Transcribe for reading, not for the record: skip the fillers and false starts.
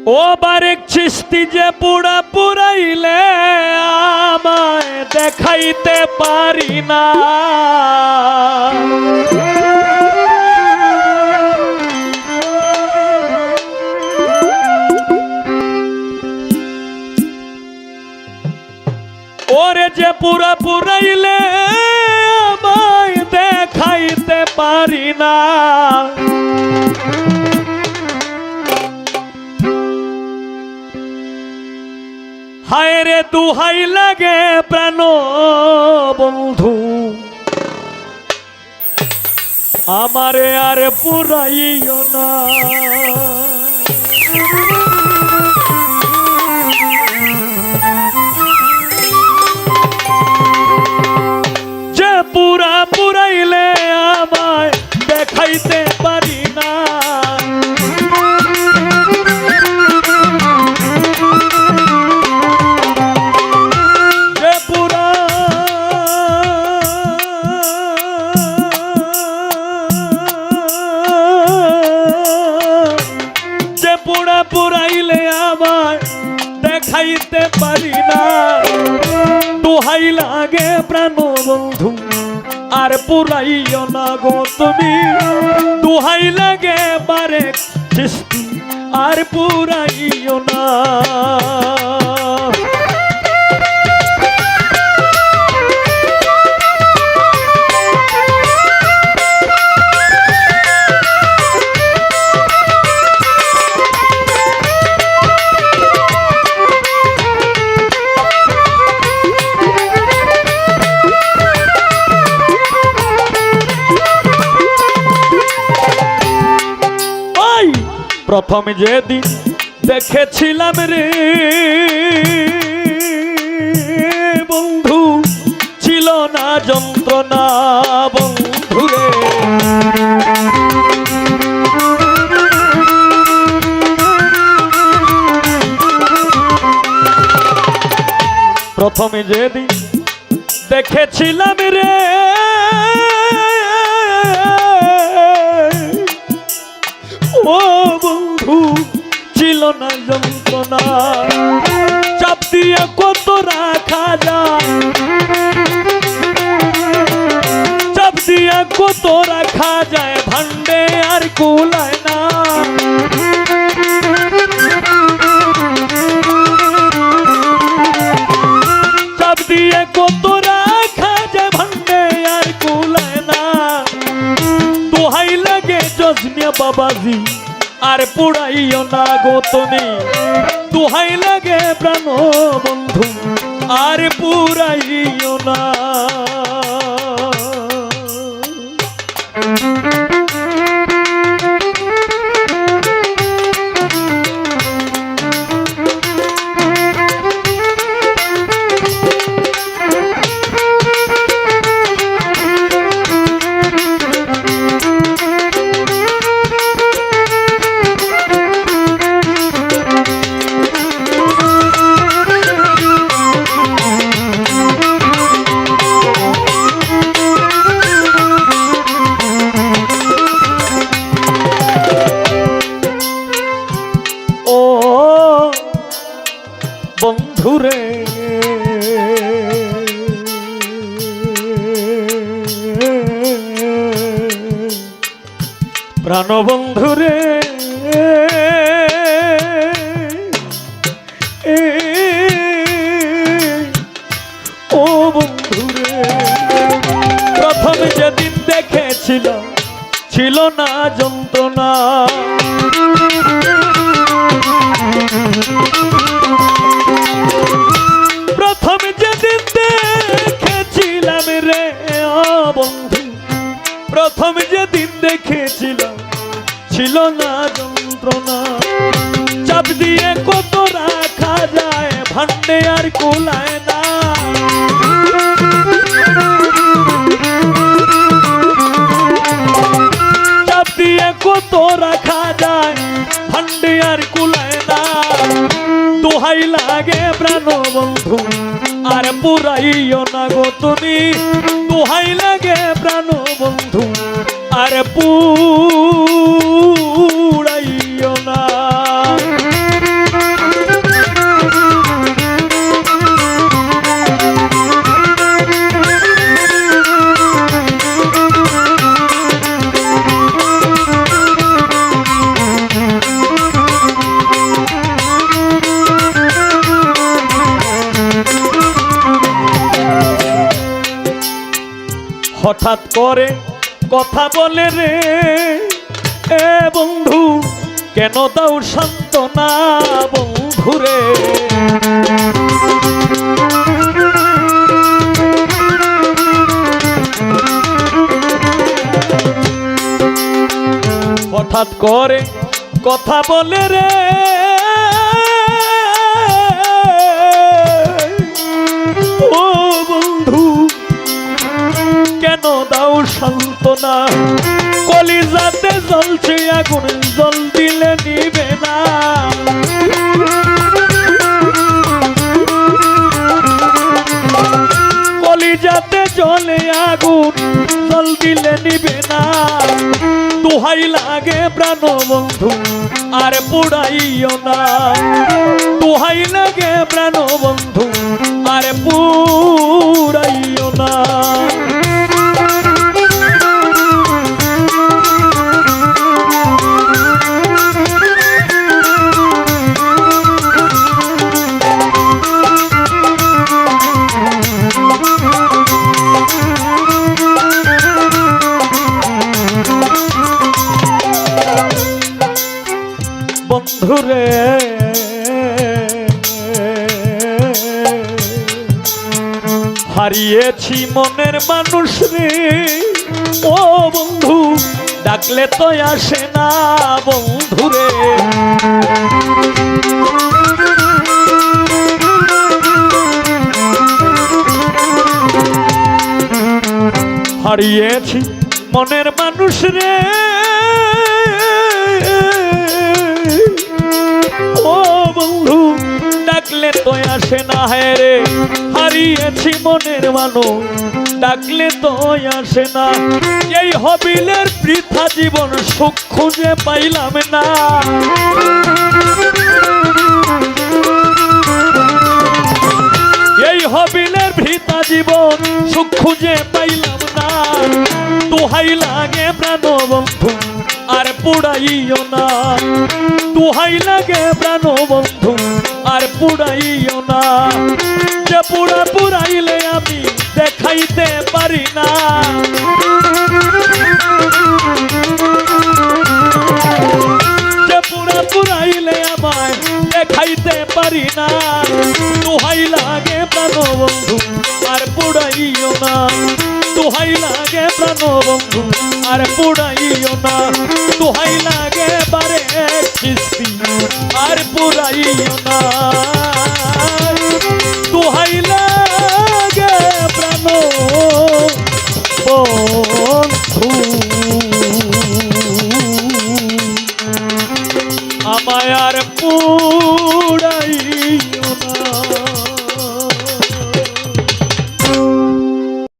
ও বারেক চিস্তি যে পুরা পুরাইলে আমায় দেখাইতে পারি না। ওরে যে পুরা পুরাইলে আমায় দেখাইতে পারি না। হায় রে দুহাই লাগে প্রাণ বন্ধু, আমারে আর পুরাইও না। যে পুরা পুরাইলে আমায় দেখাইতে পারি না। পুরাইলে আমায় দেখাইতে পারি না। দোহাই লাগে প্রাণ বন্ধু আর পুরাইও না গো তুমি। দোহাই লাগে বারেক চিস্তি আর পুরাইও না। প্রথম যেদিন দেখেছিলাম রে বন্ধু, ছিল না যন্ত্রণা বন্ধু রে। প্রথমে যেদিন দেখেছিলাম রে ও বন্ধু, ছিল না যন্ত্রণা। চাপ দিয়ে কত রাখা যায়, চাপ দিয়ে কত রাখা যায়, ভান্ডে আর কুলায় না। চাপ দিয়ে কত রাখা যায়, ভান্ডে আর কুলায় না। দোহাই লাগে জজনিয়া বাবাজি আর পুরাইও না গো তুমি। দোহাই লাগে প্রাণ বন্ধু আর পুরাইও না। বন্ধুরে প্রাণ বন্ধুরে, ও বন্ধুরে প্রথম যেদিন দেখেছিলাম ছিল না যন্ত্রণা। প্রথম যেদিন দেখেছিলাম রে ও বন্ধু, প্রথম যেদিন দেখেছিলাম ছিল না যন্ত্রণা। চাপ দিয়ে কত রাখা যায়, ভান্ডে আর কুলায় না। চাপ দিয়ে কত রাখা যায়, ভান্ডে আর কুলায় না। দোহাই লাগে প্রাণ বন্ধু আর পুরাইও না গো তুমি। দোহাই লাগে প্রাণ বন্ধু আর পুরাইও না। হঠাৎ করে কথা বলে রে এ বন্ধু, কেন দাও সান্ত্বনা বন্ধুরে। হঠাৎ করে কথা বলে রে ও বন্ধু, কেন দাও সান্ত্বনা। কলিজাতে জ্বলছে আগুন, জল দিলে নিবে না। কলিজাতে জ্বলে আগুন, জল দিলে নিবে না। দোহাই লাগে প্রাণ বন্ধু আর পুড়াইও না। দোহাই লাগে প্রাণ বন্ধু আর পুড়াইও না। বন্ধুরে হারিয়েছি মনের মানুষ রে ও বন্ধু, ডাকলে তো আসে না বন্ধুরে। হারিয়েছি মনের মানুষ রে ও বন্ধু, ডাকলে তো আসে না। হ্যাঁ রে, হারিয়েছি মনের মানুষ, ডাকলে তো আসে না। এই হবিলের বৃথা জীবন, সুখ খুঁজে পাইলাম না। এই হবিলের বৃথা জীবন, সুখ খুঁজে পাইলাম না। দোহাই লাগে প্রাণ বন্ধু আর পুড়াইও না। দোহাই লাগে প্রাণ বন্ধু আর পুড়াইও না। যে পুড়া পুড়াইলে আমি দেখাইতে পারি না। যে পুড়া পুড়াইলে আমায় দেখাইতে পারি না। দোহাই লাগে প্রাণ বন্ধু আর পুড়াইও না। দোহাই লাগে প্রাণ বন্ধু আর পুড়াইও না। দোহাই লাগে বারে কিস্তি আর পুড়াইও না।